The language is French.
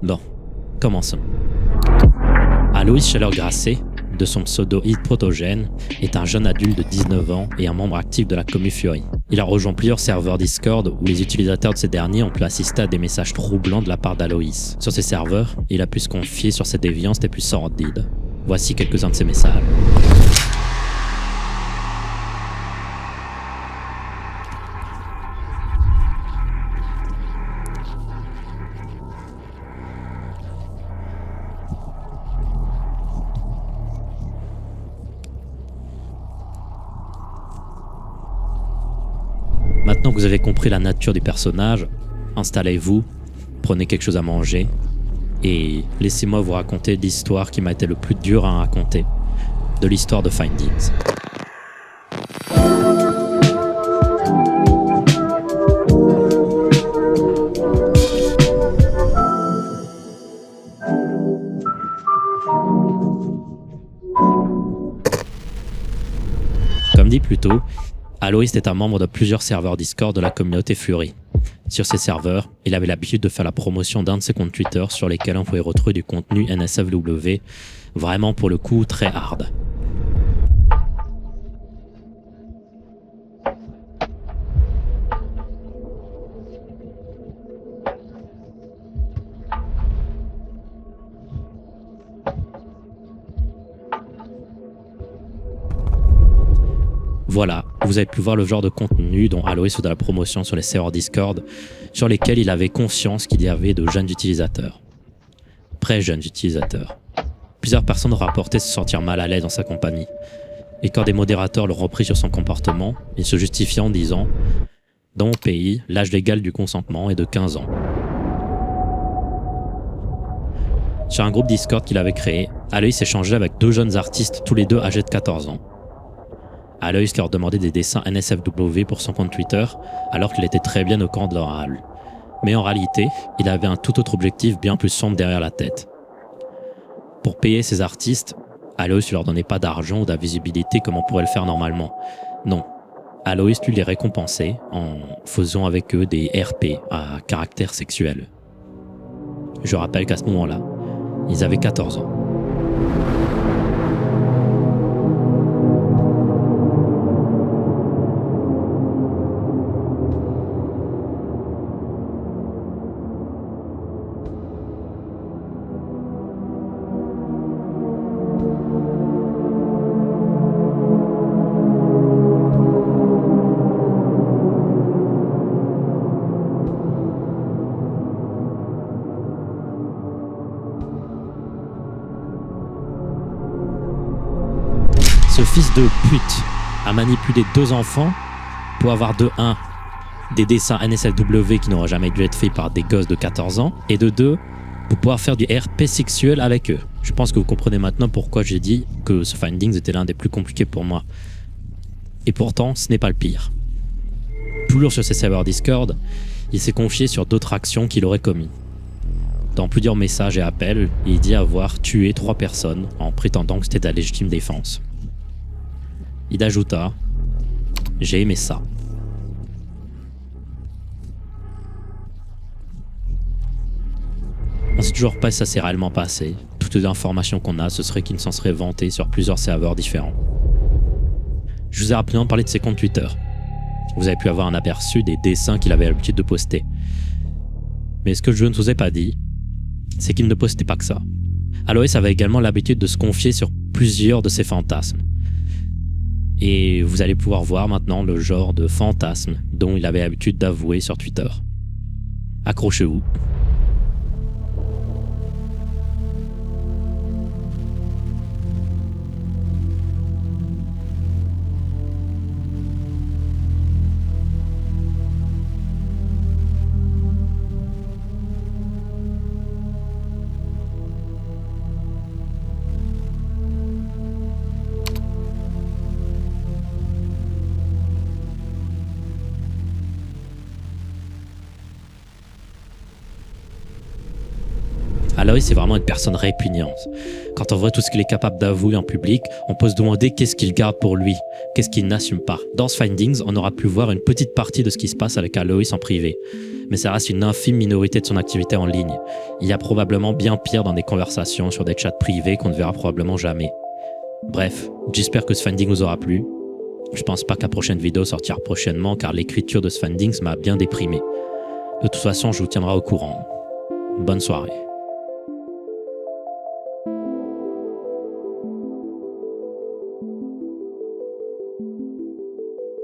Bon, commençons. Alois Scheller-Grasset, de son pseudo Hit Protogène, est un jeune adulte de 19 ans et un membre actif de la Commu Fury. Il a rejoint plusieurs serveurs Discord où les utilisateurs de ces derniers ont pu assister à des messages troublants de la part d'Alois. Sur ces serveurs, il a pu se confier sur ses déviances les plus sordides. Voici quelques-uns de ces messages. Maintenant que vous avez compris la nature du personnage, installez-vous, prenez quelque chose à manger et laissez-moi vous raconter l'histoire qui m'a été le plus dur à raconter, de l'histoire de Findings. Comme dit plus tôt, Alois est un membre de plusieurs serveurs Discord de la communauté Fury. Sur ces serveurs, il avait l'habitude de faire la promotion d'un de ses comptes Twitter sur lesquels on pouvait retrouver du contenu NSFW, vraiment pour le coup très hard. Voilà, vous avez pu voir le genre de contenu dont Alois faisait la promotion sur les serveurs Discord, sur lesquels il avait conscience qu'il y avait de jeunes utilisateurs. Très jeunes utilisateurs. Plusieurs personnes ont rapporté se sentir mal à l'aise dans sa compagnie. Et quand des modérateurs l'ont repris sur son comportement, il se justifiait en disant « Dans mon pays, l'âge légal du consentement est de 15 ans. » Sur un groupe Discord qu'il avait créé, Alois échangeait avec deux jeunes artistes, tous les deux âgés de 14 ans. Alois leur demandait des dessins NSFW pour son compte Twitter, alors qu'il était très bien au courant de leur râle. Mais en réalité, il avait un tout autre objectif bien plus sombre derrière la tête. Pour payer ces artistes, Alois ne leur donnait pas d'argent ou de la visibilité comme on pourrait le faire normalement. Non, Alois lui les récompensait en faisant avec eux des RP à caractère sexuel. Je rappelle qu'à ce moment-là, ils avaient 14 ans. Ce fils de pute a manipulé deux enfants pour avoir de 1 des dessins NSFW qui n'auraient jamais dû être faits par des gosses de 14 ans et de 2 pour pouvoir faire du RP sexuel avec eux. Je pense que vous comprenez maintenant pourquoi j'ai dit que ce Findings était l'un des plus compliqués pour moi. Et pourtant, ce n'est pas le pire. Toujours sur ses serveurs Discord, il s'est confié sur d'autres actions qu'il aurait commises. Dans plusieurs messages et appels, il dit avoir tué 3 personnes en prétendant que c'était de la légitime défense. Il ajouta « J'ai aimé ça ». On ne sait toujours pas si ça s'est réellement passé. Toutes les informations qu'on a, ce serait qu'il s'en serait vanté sur plusieurs serveurs différents. Je vous ai rapidement parlé de ses comptes Twitter. Vous avez pu avoir un aperçu des dessins qu'il avait l'habitude de poster. Mais ce que je ne vous ai pas dit, c'est qu'il ne postait pas que ça. Alois avait également l'habitude de se confier sur plusieurs de ses fantasmes. Et vous allez pouvoir voir maintenant le genre de fantasme dont il avait l'habitude d'avouer sur Twitter. Accrochez-vous. Aloy, c'est vraiment une personne répugnante. Quand on voit tout ce qu'il est capable d'avouer en public, on peut se demander qu'est-ce qu'il garde pour lui, qu'est-ce qu'il n'assume pas. Dans ce Findings, on aura pu voir une petite partie de ce qui se passe avec Aloy en privé. Mais ça reste une infime minorité de son activité en ligne. Il y a probablement bien pire dans des conversations sur des chats privés qu'on ne verra probablement jamais. Bref, j'espère que ce Finding vous aura plu. Je pense pas que la prochaine vidéo sortira prochainement car l'écriture de ce Findings m'a bien déprimé. De toute façon, je vous tiendrai au courant. Bonne soirée.